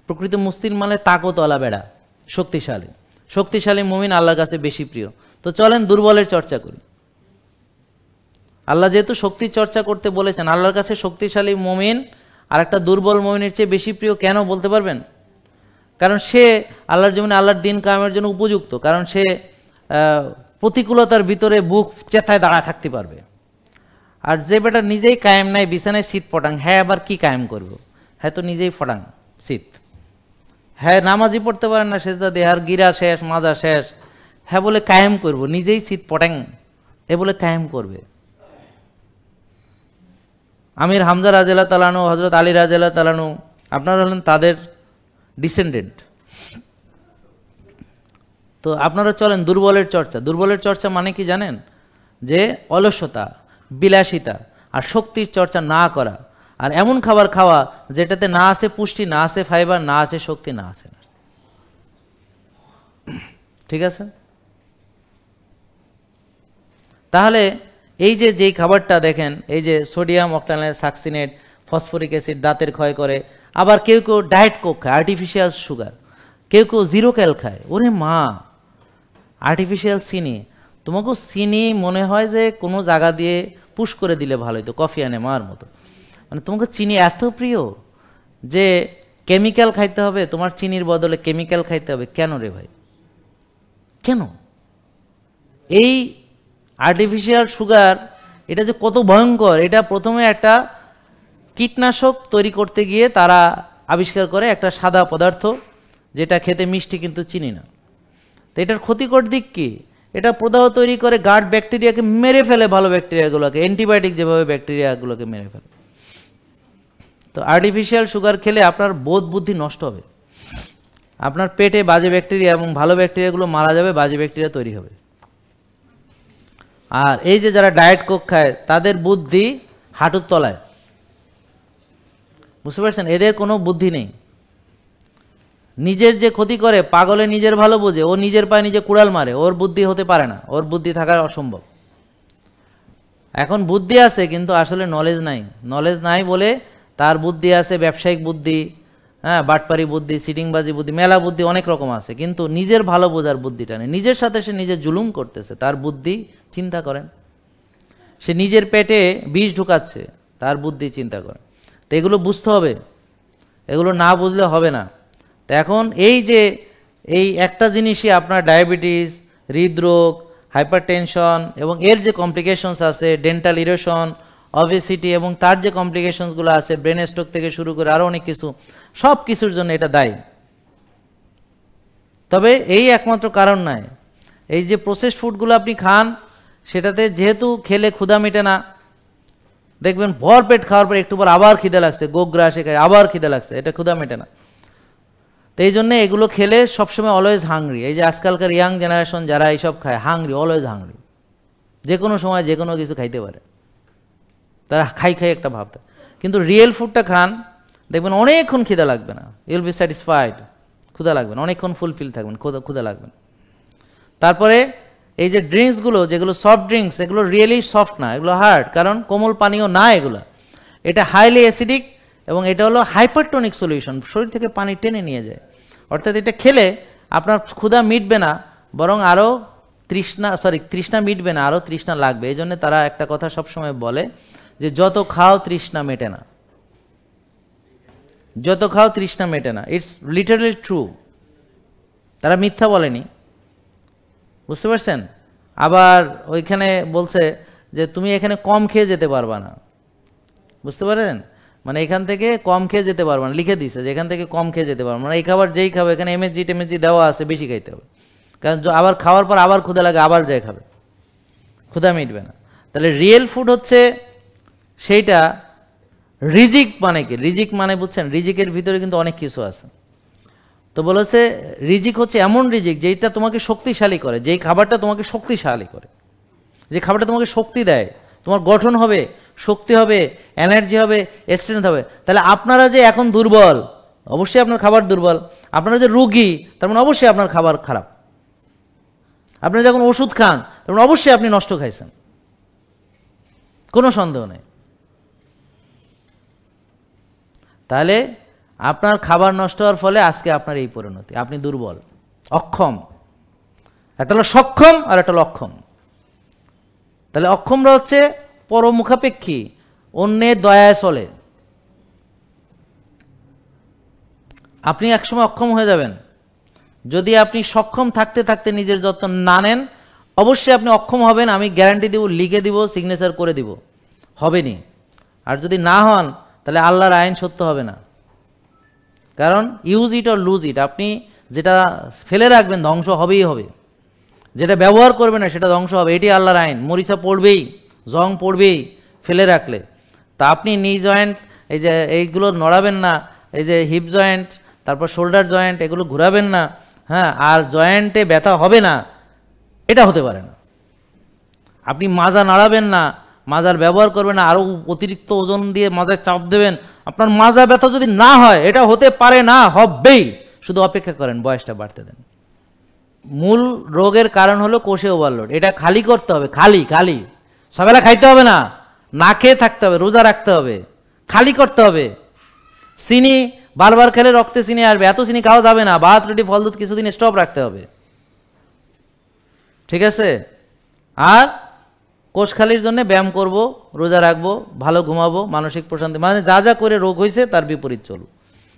প্রকৃত মুসলিম মানে তাকতওয়ালা বেড়া, শক্তিশালী। শক্তিশালী মুমিন আল্লাহর কাছে বেশি প্রিয়। তো চলেন দুর্বলের চর্চা করি। আল্লাহ যেহেতু শক্তির চর্চা করতে বলেছেন, আল্লাহর কাছে শক্তিশালী মুমিন আর একটা দুর্বল মুমিনের চেয়ে বেশি প্রিয় কেন বলতে পারবেন? কারণ সে আল্লাহর জমিনে আল্লাহর দিন কায়েমের জন্য উপযুক্ত, কারণ সে প্রতিকূলতার ভিতরে বুক চেতায় দাঁড়ায় থাকতে পারবে। আর যে বেটা নিজেই কায়েম নাই, বিছানায় শীত পটাং, হ্যাঁ আবার কি কায়েম করবো? হ্যাঁ তো নিজেই ফটাং শীত। হ্যাঁ নামাজই পড়তে পারেন না, সেজদা দিয়ে, আর গিরা শেষ, মাজা শেষ, হ্যাঁ বলে কায়েম করবো, নিজেই শীত পটাং এ বলে কায়েম করবে। আমির হামজা রাদিয়াল্লাহু তাআলা আনহু, হযরত আলী রাদিয়াল্লাহু তাআলা আনহু, আপনারা হলেন তাদের ডিসেন্ডেন্ট। তো আপনারা চলেন দুর্বলের চর্চা। দুর্বলের চর্চা মানে কি জানেন? যে অলসতা, বিলাসিতা আর শক্তির চর্চা না করা, আর এমন খাবার খাওয়া যেটাতে না আছে পুষ্টি, না আছে ফাইবার, না আছে শক্তি, না আছে। ঠিক আছে? তাহলে এই যে যেই খাবারটা দেখেন, এই যে সোডিয়াম অক্টানাইল সাকসিনেট, ফসফরিক অ্যাসিড দাঁতের ক্ষয় করে, আবার কেউ কেউ ডায়েট কোক খায়, আর্টিফিশিয়াল সুগার, কেউ কেউ জিরো ক্যাল খায়। ওরে মা, আর্টিফিশিয়াল চিনি! তোমাকেও চিনি মনে হয় যে কোনো জায়গা দিয়ে পুশ করে দিলে ভালো হতো, কফি আনে মার মতো। মানে তোমাকে চিনি এত প্রিয় যে কেমিক্যাল খাইতে হবে, তোমার চিনির বদলে কেমিক্যাল খাইতে হবে। কেন রে ভাই, কেন? এই আর্টিফিশিয়াল সুগার, এটা যে কত ভয়ঙ্কর, এটা প্রথমে একটা কীটনাশক তৈরি করতে গিয়ে তারা আবিষ্কার করে একটা সাদা পদার্থ যেটা খেতে মিষ্টি কিন্তু চিনি না। তো এটার ক্ষতিকর দিক কি? এটা প্রদাহ তৈরি করে, গার্ড ব্যাকটেরিয়াকে মেরে ফেলে, ভালো ব্যাকটেরিয়াগুলোকে, অ্যান্টিবায়োটিক যেভাবে ব্যাকটেরিয়াগুলোকে মেরে ফেলে। তো আর্টিফিশিয়াল সুগার খেলে আপনার বোধ বুদ্ধি নষ্ট হবে, আপনার পেটে বাজে ব্যাকটেরিয়া এবং ভালো ব্যাকটেরিয়াগুলো মারা যাবে, বাজে ব্যাকটেরিয়া তৈরি হবে। আর এই যে যারা ডায়েট কোক খায় তাদের বুদ্ধি হাঁটুর তলায়, বুঝতে পারছেন? এদের কোনো বুদ্ধি নেই। নিজের যে ক্ষতি করে, পাগলে নিজের ভালো বোঝে, ও নিজের পায়ে নিজে কুড়াল মারে, ওর বুদ্ধি হতে পারে না, ওর বুদ্ধি থাকা অসম্ভব। এখন বুদ্ধি আছে কিন্তু আসলে নলেজ নাই। নলেজ নাই বলে তার বুদ্ধি আছে, ব্যবসায়িক বুদ্ধি, হ্যাঁ, বাটপারি বুদ্ধি, সিটিংবাজি বুদ্ধি, মেলা বুদ্ধি অনেক রকম আছে, কিন্তু নিজের ভালো বোঝার বুদ্ধিটা নেই। নিজের সাথে সে নিজে জুলুম করতেছে, তার বুদ্ধি চিন্তা করেন। সে নিজের পেটে বিষ ঢুকাচ্ছে, তার বুদ্ধি চিন্তা করেন। তো এগুলো বুঝতে হবে, এগুলো না বুঝলে হবে না। তো এখন এই যে এই একটা জিনিসই আপনার ডায়াবেটিস, হৃদরোগ, হাইপারটেনশন এবং এর যে কমপ্লিকেশনস আছে, ডেন্টাল ইরোশন, অবেসিটি এবং তার যে কমপ্লিকেশনসগুলো আছে, ব্রেন স্ট্রোক থেকে শুরু করে আরও অনেক কিছু, সব কিছুর জন্য এটা দায়ী। তবে এই একমাত্র কারণ নয়। এই যে প্রসেসড ফুডগুলো আপনি খান, সেটাতে যেহেতু খেলে ক্ষুধা মেটে না, দেখবেন ভর পেট খাওয়ার পর একটু পর আবার খিদে লাগছে, গোগ্রা আসে খায়, আবার খিদে লাগছে, এটা ক্ষুধা মেটে না। তো এই জন্যে এগুলো খেলে সবসময় অলওয়েজ হাংরি। এই যে আজকালকার ইয়াং জেনারেশন যারা এইসব খায়, হাংরি, অলওয়েজ হাংরি, যে কোনো সময় যে কোনো কিছু খাইতে পারে, তারা খাই খাই একটা ভাবতে। কিন্তু রিয়েল ফুডটা খান, দেখবেন অনেকক্ষণ খিদা লাগবে না, ইউল বি স্যাটিসফাইড, ক্ষুধা লাগবে না, অনেকক্ষণ ফুলফিল থাকবেন, ক্ষুধা লাগবে না। তারপরে এই যে ড্রিঙ্কসগুলো, যেগুলো সফট ড্রিঙ্কস, এগুলো রিয়েলি সফট না, এগুলো হার্ড, কারণ কোমল পানীয় না এগুলো। এটা হাইলি অ্যাসিডিক এবং এটা হলো হাইপারটনিক সলিউশন, শরীর থেকে পানি টেনে নিয়ে যায়। অর্থাৎ এটা খেলে আপনার ক্ষুধা মিটবে না, বরং আরও তৃষ্ণা মিটবে না, আরও তৃষ্ণা লাগবে। এই জন্য তারা একটা কথা সবসময় বলে যে যত খাও তৃষ্ণা মেটে না, যত খাও তৃষ্ণা মেটে না। ইটস লিটারালি ট্রু, তারা মিথ্যা বলেনি, বুঝতে পারছেন? আবার ওইখানে বলছে যে তুমি এখানে কম খেয়ে যেতে পারবা না, বুঝতে পারেন? মানে এখান থেকে কম খেয়ে যেতে পারবা না, লিখে দিছে যে এখান থেকে কম খেয়ে যেতে পারবা না। এই খাবার যেই খাবে, এখানে এমএসজি দেওয়া আছে, বেশি খাইতে হবে, কারণ আবার খাওয়ার পর আবার ক্ষুধা লাগে, আবার যাই খাবে, ক্ষুধা মিটবে না। তাহলে রিয়েল ফুড হচ্ছে সেইটা। রিজিক মানে কি? রিজিক মানে বুঝছেন, রিজিকের ভিতরে কিন্তু অনেক কিছু আছে। তো বলেছে রিজিক হচ্ছে এমন রিজিক যেটা তোমাকে শক্তিশালী করে, যেই খাবারটা তোমাকে শক্তিশালী করে, যে খাবারটা তোমাকে শক্তি দেয়, তোমার গঠন হবে, শক্তি হবে, এনার্জি হবে, স্ট্রেংথ হবে। তাহলে আপনারা যে এখন দুর্বল, অবশ্যই আপনার খাবার দুর্বল। আপনারা যে রোগী, তার মানে অবশ্যই আপনার খাবার খারাপ। আপনারা যখন ওষুধ খান, তার মানে অবশ্যই আপনি নষ্ট খাইছেন, কোনো সন্দেহ নেই। তাহলে আপনার খাবার নষ্ট হওয়ার ফলে আজকে আপনার এই পরিণতি, আপনি দুর্বল, অক্ষম। একটা হলো সক্ষম আর একটা হলো অক্ষম। তাহলে অক্ষমরা হচ্ছে পরমুখাপেক্ষী, অন্যের দয়ায় চলে। আপনি একসময় অক্ষম হয়ে যাবেন যদি আপনি সক্ষম থাকতে থাকতে নিজের যত্ন না নেন। অবশ্যই আপনি অক্ষম হবেন, আমি গ্যারান্টি দিব, লিখে দিব, সিগনেচার করে দিব, হবেনি। আর যদি না হন, তাহলে আল্লাহর আইন সত্য হবে না। কারণ use it or lose it, আপনি যেটা ফেলে রাখবেন ধ্বংস হবেই হবে, যেটা ব্যবহার করবে না সেটা ধ্বংস হবে, এটি আল্লাহর আইন। মরিচা পড়বেই, জং পড়বেই ফেলে রাখলে। তা আপনি নি জয়েন্ট, এই যে এইগুলো নড়াবেন না, এই যে হিপ জয়েন্ট, তারপর শোল্ডার জয়েন্ট, এগুলো ঘোরাবেন না, হ্যাঁ, আর জয়েন্টে ব্যথা হবে না, এটা হতে পারে না। আপনি মাজা নাড়াবেন না, মাজার ব্যবহার করবেন না, আরও অতিরিক্ত ওজন দিয়ে মাজায় চাপ দেবেন, আপনার মাজা ব্যথা যদি না হয়, এটা হতে পারে না, হবেই। শুধু অপেক্ষা করেন, বয়সটা বাড়তে দেন। মূল রোগের কারণ হলো কোষে ওভারলোড, এটা খালি করতে হবে। খালি সবেলা খাইতে হবে না, না খেয়ে থাকতে হবে, রোজা রাখতে হবে, খালি করতে হবে। চিনি বারবার খেলে রক্তে চিনি আসবে, এত চিনি খাওয়া যাবে না। ভাত, রুটি, ফল, দুধ কিছুদিন স্টপ রাখতে হবে, ঠিক আছে? আর কোষখালির জন্য ব্যায়াম করব, রোজা রাখবো, ভালো ঘুমাবো, মানসিক প্রশান্তি, মানে যা যা করে রোগ হয়েছে তার বিপরীত চলব।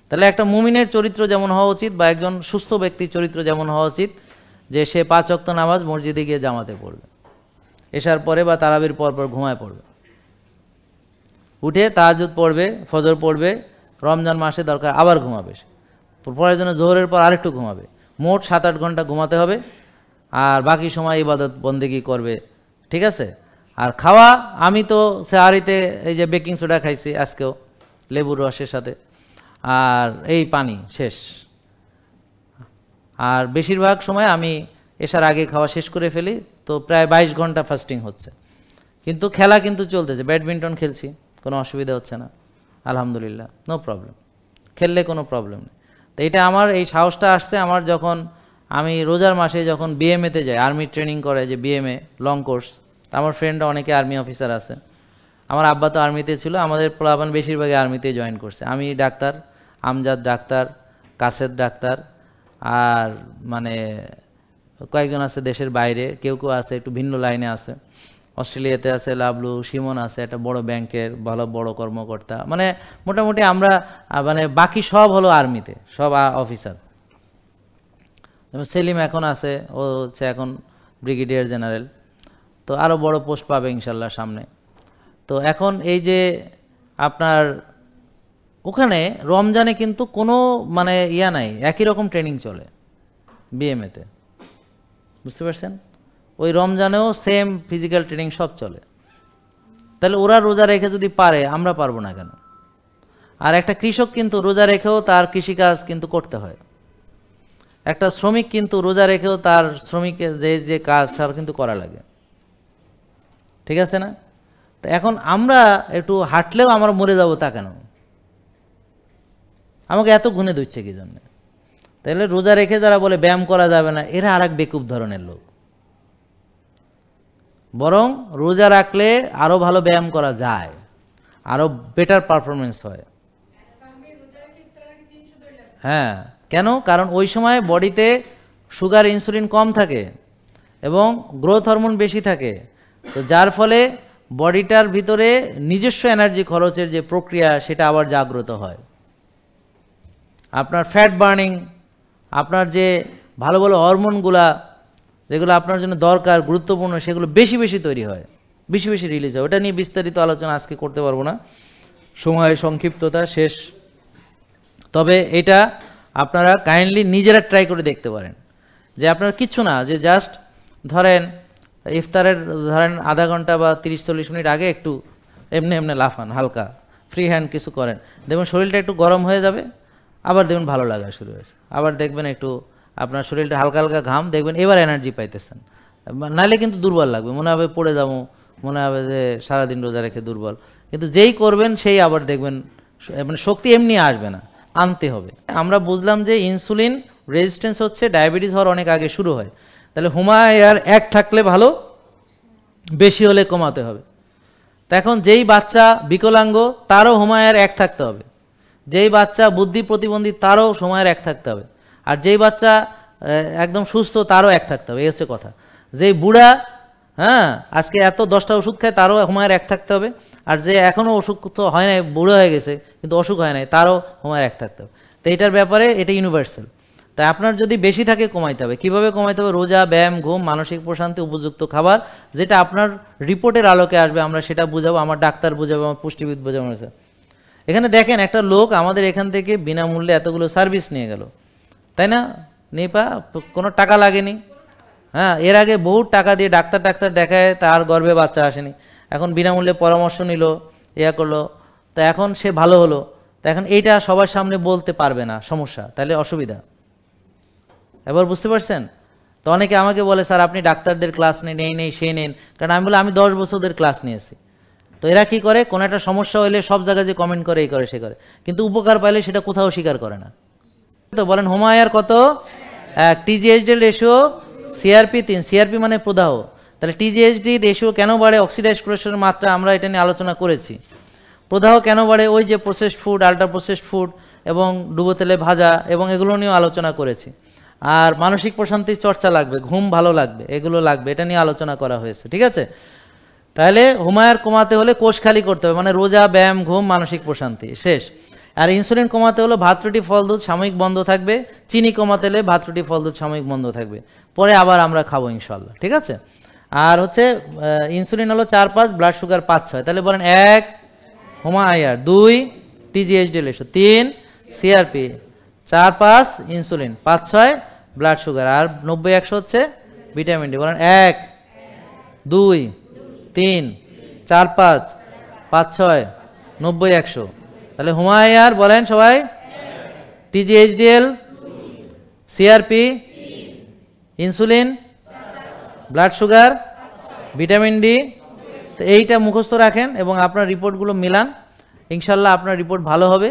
তাহলে একটা মুমিনের চরিত্র যেমন হওয়া উচিত, বা একজন সুস্থ ব্যক্তির চরিত্র যেমন হওয়া উচিত, যে সে 5 ওয়াক্ত নামাজ মসজিদে গিয়ে জামাতে পড়বে, এশার পরে বা তারাবির পর ঘুমায় পড়বে, উঠে তাহাজ্জুদ পড়বে, ফজর পড়বে, রমজান মাসে দরকার আবার ঘুমাবে, পরের জন্য জোহরের পর আরেকটু ঘুমাবে। মোট 7-8 ঘন্টা ঘুমাতে হবে, আর বাকি সময় ইবাদত বন্দেগি করবে, ঠিক আছে? আর খাওয়া, আমি তো সেহারিতে এই যে বেকিং সোডা খাইছি আজকেও, লেবুর রসের সাথে, আর এই পানি শেষ। আর বেশিরভাগ সময় আমি এসার আগে খাওয়া শেষ করে ফেলি, তো প্রায় 22 ঘন্টা ফাস্টিং হচ্ছে। কিন্তু খেলা কিন্তু চলতেছে, ব্যাডমিন্টন খেলছি, কোনো অসুবিধা হচ্ছে না, আলহামদুলিল্লাহ, নো প্রবলেম, খেললে কোনো প্রবলেম নেই। তো এটা আমার এই সাহসটা আসছে আমার যখন আমি রোজার মাসে যখন বিএমএতে যাই, আর্মি ট্রেনিং করে যে বিএমএ লং কোর্স, আমার ফ্রেন্ডরা অনেকে আর্মি অফিসার আছে, আমার আব্বা তো আর্মিতে ছিল, আমাদের পোলাপান বেশিরভাগই আর্মিতে জয়েন করছে। আমি ডাক্তার, আমজাদ ডাক্তার, কাসেদ ডাক্তার, আর মানে কয়েকজন আছে দেশের বাইরে, কেউ কেউ আছে একটু ভিন্ন লাইনে আছে, অস্ট্রেলিয়াতে আছে লাবলু, সিমন আছে একটা বড় ব্যাংকের ভালো বড় কর্মকর্তা, মানে মোটামুটি আমরা মানে বাকি সব হলো আর্মিতে, সব অফিসার। সেলিম এখন আছে, ও হচ্ছে এখন ব্রিগেডিয়ার জেনারেল, তো আরও বড় পোস্ট পাবে ইনশাল্লাহ সামনে। তো এখন এই যে আপনার ওখানে রমজানে কিন্তু কোনো মানে ইয়া নাই, একই রকম ট্রেনিং চলে বিএমএতে, বুঝতে পারছেন? ওই রমজানেও সেম ফিজিক্যাল ট্রেনিং সব চলে। তাহলে ওরা রোজা রেখে যদি পারে, আমরা পারবো না কেন? আর একটা কৃষক কিন্তু রোজা রেখেও তার কৃষিকাজ কিন্তু করতে হয়। একটা শ্রমিক কিন্তু রোজা রেখেও তার শ্রমিকের যে যে কাজ তার কিন্তু করা লাগে, ঠিক আছে না? তো এখন আমরা একটু হাঁটলেও আমরা মরে যাব, তা কেন? আমাকে এত গুনে দিচ্ছে কি জন্য? তাহলে রোজা রেখে যারা বলে ব্যায়াম করা যাবে না, এরা আর এক বেকুব ধরনের লোক। বরং রোজা রাখলে আরো ভালো ব্যায়াম করা যায়, আরো বেটার পারফরমেন্স হয়। হ্যাঁ, কেন? কারণ ওই সময় বডিতে সুগার ইনসুলিন কম থাকে এবং গ্রোথ হরমোন বেশি থাকে, তো যার ফলে বডিটার ভিতরে নিজস্ব এনার্জি খরচের যে প্রক্রিয়া সেটা আবার জাগ্রত হয়। আপনার ফ্যাট বার্নিং, আপনার যে ভালো ভালো হরমোনগুলা যেগুলো আপনার জন্য দরকার গুরুত্বপূর্ণ, সেগুলো বেশি বেশি তৈরি হয়, বেশি বেশি রিলিজ হয়। ওটা নিয়ে বিস্তারিত আলোচনা আজকে করতে পারবো না, সময়ের সংক্ষিপ্ততা শেষ। তবে এটা আপনারা কাইন্ডলি নিজেরা ট্রাই করে দেখতে পারেন, যে আপনার কিচ্ছু না, যে জাস্ট ধরেন ইফতারের ধরেন আধা ঘন্টা বা 30-40 মিনিট আগে একটু এমনি এমনি লাফান, হালকা ফ্রি হ্যান্ড কিছু করেন, দেখবেন শরীরটা একটু গরম হয়ে যাবে, আবার দেখবেন ভালো লাগা শুরু হয়েছে, আবার দেখবেন একটু আপনার শরীরটা হালকা হালকা ঘাম, দেখবেন এবার এনার্জি পাইতেছেন। নাহলে কিন্তু দুর্বল লাগবে, মনে হবে পড়ে যাবো, মনে হবে যে সারাদিন রোজা রেখে দুর্বল। কিন্তু যেই করবেন সেই আবার দেখবেন মানে শক্তি এমনি আসবে না, আনতে হবে। আমরা বুঝলাম যে ইনসুলিন রেজিস্ট্যান্স হচ্ছে ডায়াবেটিস হওয়ার অনেক আগে শুরু হয়। তাহলে হুমায়ার 1 থাকলে ভালো, বেশি হলে কমাতে হবে। তা এখন যেই বাচ্চা বিকলাঙ্গ তারও হুমায়ার 1 থাকতে হবে, যেই বাচ্চা বুদ্ধি প্রতিবন্ধী তারও হুমায়ার 1 থাকতে হবে, আর যেই বাচ্চা একদম সুস্থ তারও 1 থাকতে হবে। এই হচ্ছে কথা। যেই বুড়া আজকে এত 10টা ওষুধ খায় তারও হুমায়ার 1 থাকতে হবে, আর যে এখনও অসুখ তো হয় নাই, বুড়ো হয়ে গেছে কিন্তু অসুখ হয় নাই, তারও হুমায়ার 1 থাকতে হবে। তো এটার ব্যাপারে এটা ইউনিভার্সাল। তাই আপনার যদি বেশি থাকে কমাইতে হবে। কীভাবে কমাইতে হবে? রোজা, ব্যায়াম, ঘুম, মানসিক প্রশান্তি, উপযুক্ত খাবার, যেটা আপনার রিপোর্টের আলোকে আসবে আমরা সেটা বুঝাবো, আমার ডাক্তার বুঝাবো, আমার পুষ্টিবিদ বোঝাবো। এখানে দেখেন একটা লোক আমাদের এখান থেকে বিনামূল্যে এতগুলো সার্ভিস নিয়ে গেল, তাই না? নিপা কোনো টাকা লাগেনি। এর আগে বহু টাকা দিয়ে ডাক্তার দেখায়, তার গর্ভে বাচ্চা আসেনি, এখন বিনামূল্যে পরামর্শ নিল, ইয়া করলো, তো এখন সে ভালো হলো। তো এখন এইটা সবার সামনে বলতে পারবে না, সমস্যা, তাহলে অসুবিধা। এবার বুঝতে পারছেন? তো অনেকে আমাকে বলে, স্যার আপনি ডাক্তারদের ক্লাস নেন, এই নেই সেই নেন, কারণ আমি বলি আমি 10 বছরদের ক্লাস নিয়েছি। তো এরা কি করে, কোনো একটা সমস্যা হলে সব জায়গায় যে কমেন্ট করে, এই করে সে করে, কিন্তু উপকার পাইলে সেটা কোথাও স্বীকার করে না। তো বলেন হুমায়ার কত? 1। টিজিএইচডি রেশিও সিআরপি 3, সিআরপি মানে প্রদাহ। তাহলে টিজিএইচডি রেশিও কেন বাড়ে? অক্সিডাইজড কোলেস্টেরলের মাত্রা, আমরা এটা নিয়ে আলোচনা করেছি। প্রদাহ কেন বাড়ে? ওই যে processed food, ultra processed food এবং ডুবো তেলে ভাজা, এবং এগুলো নিয়েও আলোচনা করেছি। আর মানসিক প্রশান্তির চর্চা লাগবে, ঘুম ভালো লাগবে, এগুলো লাগবে, এটা নিয়ে আলোচনা করা হয়েছে, ঠিক আছে? তাহলে হুমায়ার কমাতে হলে কোষ খালি করতে হবে, মানে রোজা, ব্যায়াম, ঘুম, মানসিক প্রশান্তি, শেষ। আর ইনসুলিন কমাতে হলে ভাত রুটি ফল দুধ সাময়িক বন্ধ থাকবে, চিনি কমাতে হলে ভাত রুটি ফল দুধ সাময়িক বন্ধ থাকবে, পরে আবার আমরা খাবো ইনশাল্লাহ, ঠিক আছে? আর হচ্ছে ইনসুলিন হলো 4-5, ব্লাড সুগার 5-6। তাহলে বলেন 1 HOMA IR, 2 TGHD ratio, 3 CRP, 4-5 insulin, 5-6 blood sugar, আর 90-100 হচ্ছে ভিটামিন ডি। বলেন 1 2 3 4 5 5 6 90-100। তাহলে হুমায়ার বলেন সবাই, TG HDL, CRP, insulin, blood sugar, vitamin D. তো এইটা মুখস্থ রাখেন এবং আপনার রিপোর্টগুলো মিলান, ইনশাল্লাহ আপনার রিপোর্ট ভালো হবে।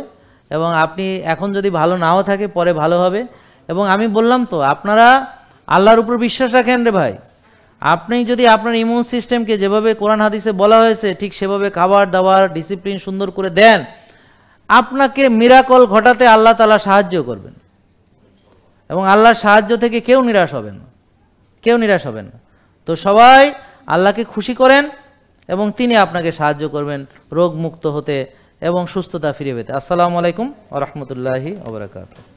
এবং আপনি এখন যদি ভালো নাও থাকে পরে ভালো হবে। এবং আমি বললাম তো, আপনারা আল্লাহর উপর বিশ্বাস রাখেন রে ভাই, আপনি যদি আপনার ইমিউন সিস্টেমকে যেভাবে কোরআন হাদিসে বলা হয়েছে ঠিক সেভাবে খাবার দাবার ডিসিপ্লিন সুন্দর করে দেন, আপনাকে মিরাকল ঘটাতে আল্লাহ তাআলা সাহায্য করবেন এবং আল্লাহর সাহায্য থেকে কেউ নিরাশ হবেন না, কেউ নিরাশ হবেন না। তো সবাই আল্লাহকে খুশি করেন এবং তিনি আপনাকে সাহায্য করবেন রোগ মুক্ত হতে এবং সুস্থতা ফিরে পেতে। আসসালামু আলাইকুম ওয়া রাহমাতুল্লাহি ওয়া বারাকাতুহু।